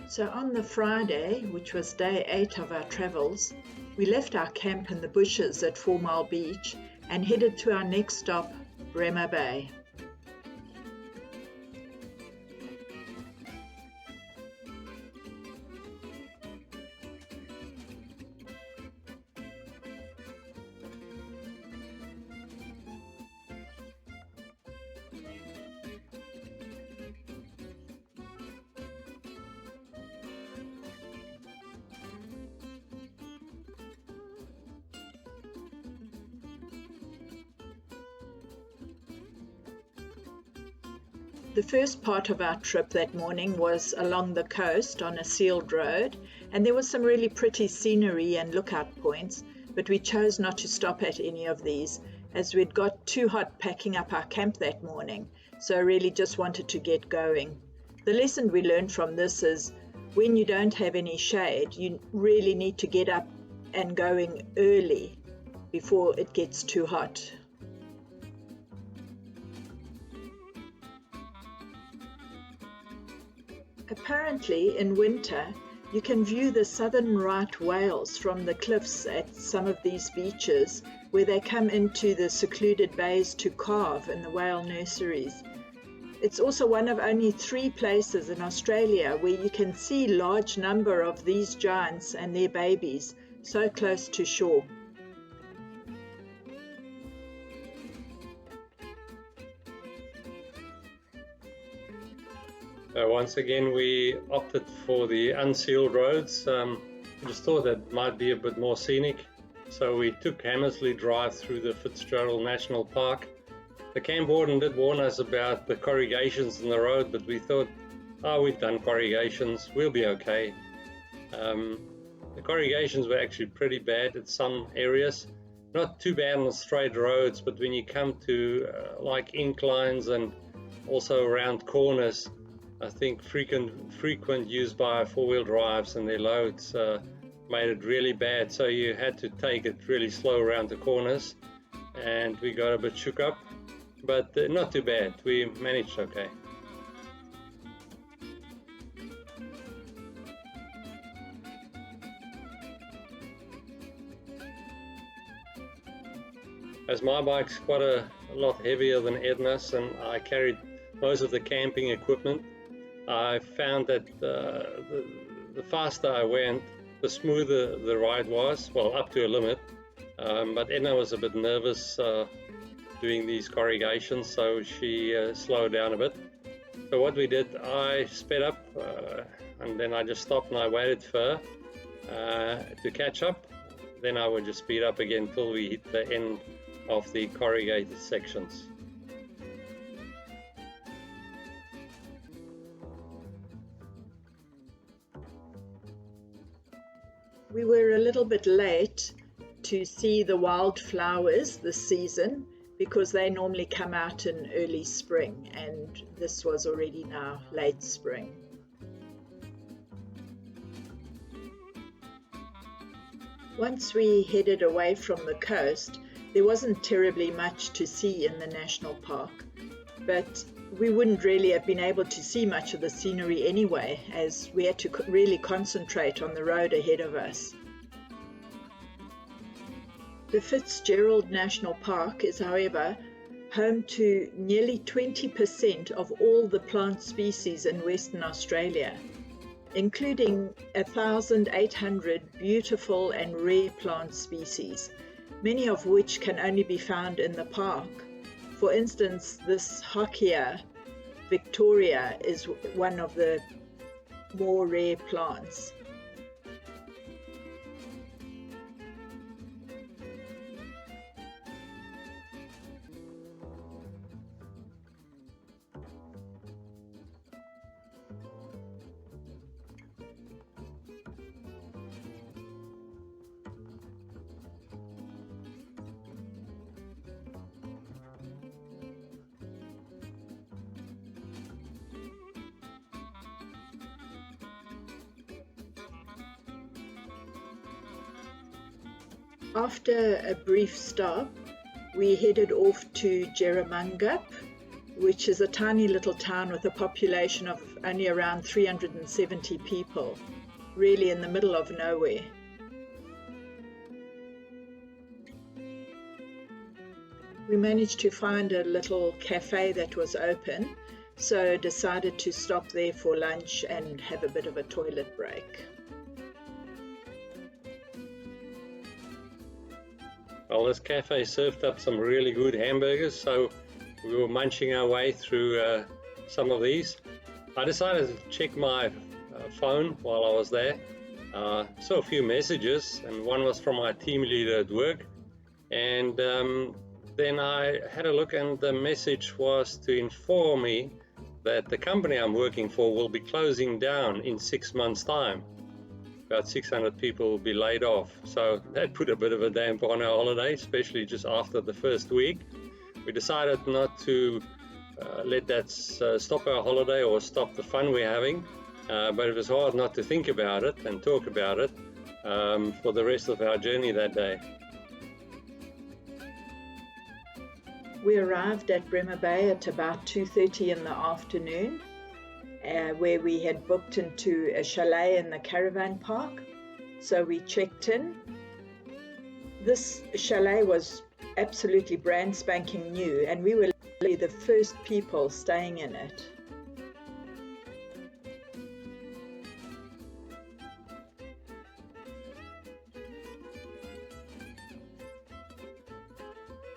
So on the Friday, which was day 8 of our travels, we left our camp in the bushes at 4 Mile Beach and headed to our next stop, Bremer Bay. The first part of our trip that morning was along the coast on a sealed road, and there was some really pretty scenery and lookout points, but we chose not to stop at any of these as we'd got too hot packing up our camp that morning, so I really just wanted to get going. The lesson we learned from this is when you don't have any shade, you really need to get up and going early before it gets too hot. Apparently, in winter, you can view the southern right whales from the cliffs at some of these beaches where they come into the secluded bays to calve in the whale nurseries. It's also one of only 3 places in Australia where you can see a large number of these giants and their babies so close to shore. Once again, we opted for the unsealed roads. We just thought that might be a bit more scenic. So we took Hammersley Drive through the Fitzgerald National Park. The camp warden did warn us about the corrugations in the road, but we thought, we've done corrugations, we'll be okay. The corrugations were actually pretty bad at some areas. Not too bad on the straight roads, but when you come to like inclines and also around corners, I think frequent use by four-wheel drives and their loads made it really bad, so you had to take it really slow around the corners, and we got a bit shook up, but not too bad. We managed okay. As my bike's quite a lot heavier than Edna's, and I carried most of the camping equipment, I found that the faster I went, the smoother the ride was, well, up to a limit. But Edna was a bit nervous doing these corrugations, so she slowed down a bit. So what we did, I sped up and then I just stopped and I waited for her to catch up. Then I would just speed up again till we hit the end of the corrugated sections. We were a little bit late to see the wildflowers this season because they normally come out in early spring, and this was already now late spring. Once we headed away from the coast, there wasn't terribly much to see in the national park, but we wouldn't really have been able to see much of the scenery anyway, as we had to really concentrate on the road ahead of us. The Fitzgerald National Park is, however, home to nearly 20% of all the plant species in Western Australia, including 1,800 beautiful and rare plant species, many of which can only be found in the park. For instance, this Hockea Victoria is one of the more rare plants. After a brief stop, we headed off to Jerramungup, which is a tiny little town with a population of only around 370 people, really in the middle of nowhere. We managed to find a little cafe that was open, so decided to stop there for lunch and have a bit of a toilet break. Well, this cafe served up some really good hamburgers, so we were munching our way through some of these. I decided to check my phone while I was there. Saw a few messages, and one was from my team leader at work. And then I had a look, and the message was to inform me that the company I'm working for will be closing down in 6 months' time. About 600 people will be laid off. So that put a bit of a damp on our holiday, especially just after the first week. We decided not to let that stop our holiday or stop the fun we're having, but it was hard not to think about it and talk about it for the rest of our journey that day. We arrived at Bremer Bay at about 2:30 in the afternoon, where we had booked into a chalet in the caravan park. So we checked in. This chalet was absolutely brand spanking new, and we were literally the first people staying in it.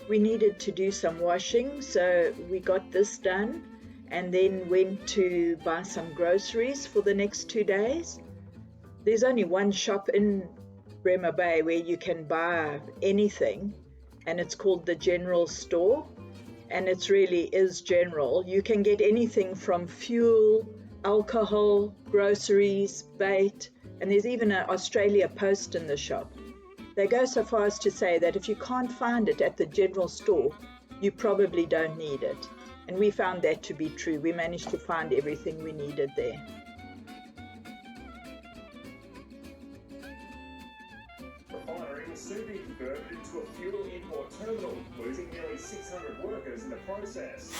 We needed to do some washing, so we got this done and then went to buy some groceries for the next 2 days. There's only one shop in Bremer Bay where you can buy anything, and it's called the General Store, and it really is general. You can get anything from fuel, alcohol, groceries, bait, and there's even an Australia Post in the shop. They go so far as to say that if you can't find it at the General Store, you probably don't need it. And we found that to be true. We managed to find everything we needed there. Refinery will soon be converted into a fuel import terminal, losing nearly 600 workers in the process.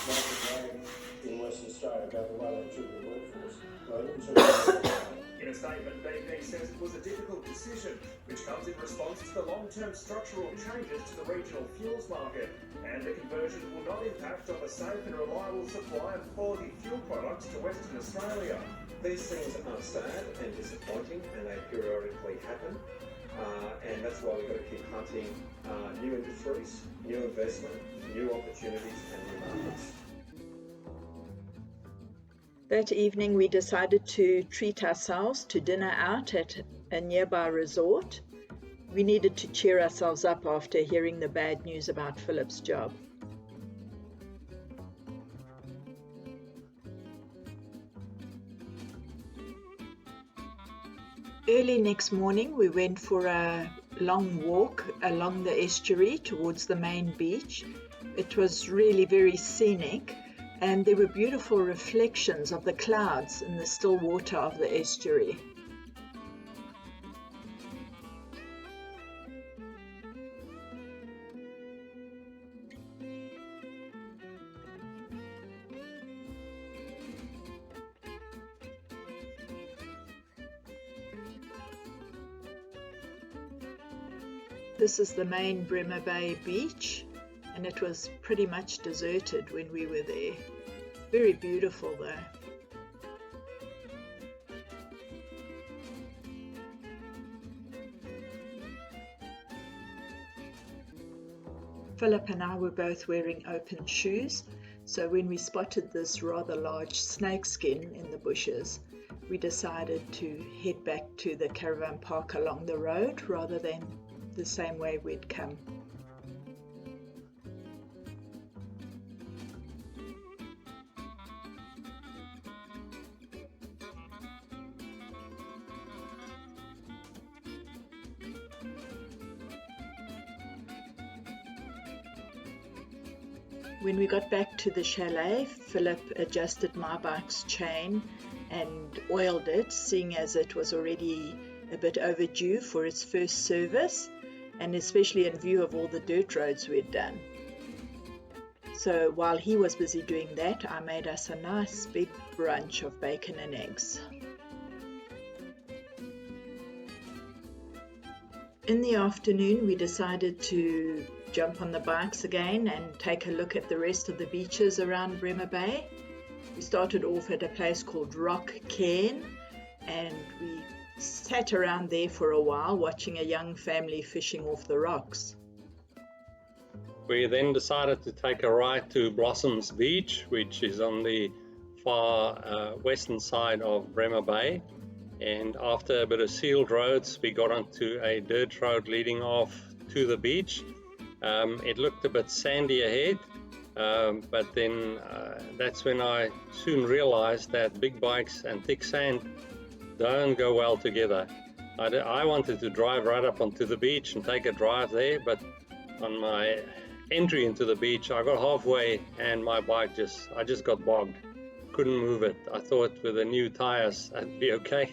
In Western Australia about the way they treat the workforce. In a statement, BP says it was a difficult decision, which comes in response to the long-term structural changes to the regional fuels market, and the conversion will not impact on the safe and reliable supply of quality fuel products to Western Australia. These things are sad and disappointing, and they periodically happen, and that's why we've got to keep hunting new industries, new investment, new opportunities and new markets. That evening we decided to treat ourselves to dinner out at a nearby resort. We needed to cheer ourselves up after hearing the bad news about Phillip's job. Early next morning we went for a long walk along the estuary towards the main beach. It was really very scenic, and there were beautiful reflections of the clouds in the still water of the estuary. This is the main Bremer Bay beach, and it was pretty much deserted when we were there. Very beautiful though. Phillip and I were both wearing open shoes, so when we spotted this rather large snakeskin in the bushes, we decided to head back to the caravan park along the road rather than the same way we'd come. When we got back to the chalet, Phillip adjusted my bike's chain and oiled it, seeing as it was already a bit overdue for its first service, and especially in view of all the dirt roads we'd done. So while he was busy doing that, I made us a nice big brunch of bacon and eggs. In the afternoon, we decided to jump on the bikes again and take a look at the rest of the beaches around Bremer Bay. We started off at a place called Rock Cairn, and we sat around there for a while watching a young family fishing off the rocks. We then decided to take a ride to Blossoms Beach, which is on the far western side of Bremer Bay. And after a bit of sealed roads, we got onto a dirt road leading off to the beach. It looked a bit sandy ahead, but then that's when I soon realized that big bikes and thick sand don't go well together. I wanted to drive right up onto the beach and take a drive there, but on my entry into the beach, I got halfway and my bike I just got bogged. Couldn't move it. I thought with the new tires I'd be okay,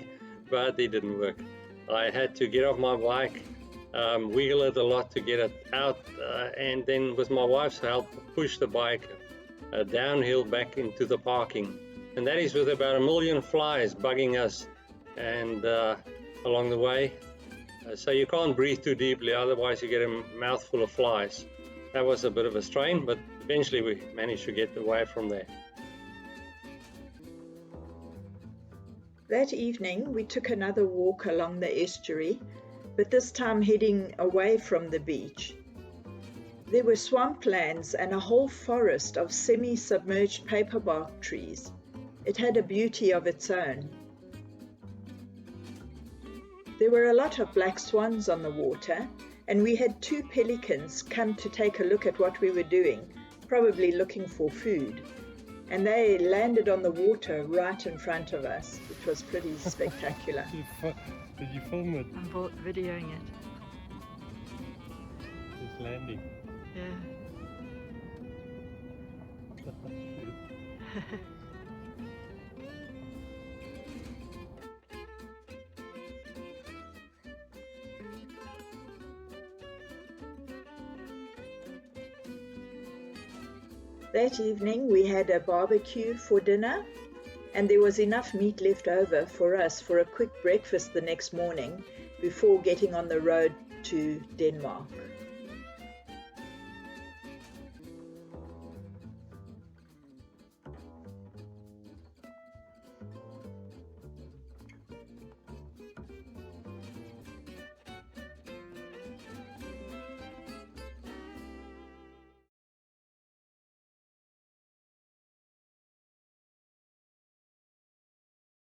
but it didn't work. I had to get off my bike, wheel it a lot to get it out, and then with my wife's help, push the bike downhill back into the parking. And that is with about 1 million flies bugging us and along the way. So you can't breathe too deeply, otherwise you get a mouthful of flies. That was a bit of a strain, but eventually we managed to get away from there. That evening, we took another walk along the estuary, but this time heading away from the beach. There were swamplands and a whole forest of semi-submerged paperbark trees. It had a beauty of its own. There were a lot of black swans on the water, and we had 2 pelicans come to take a look at what we were doing, probably looking for food. And they landed on the water right in front of us, which was pretty spectacular. Did you film it? I'm videoing it. It's landing. Yeah. That evening we had a barbecue for dinner, and there was enough meat left over for us for a quick breakfast the next morning before getting on the road to Denmark.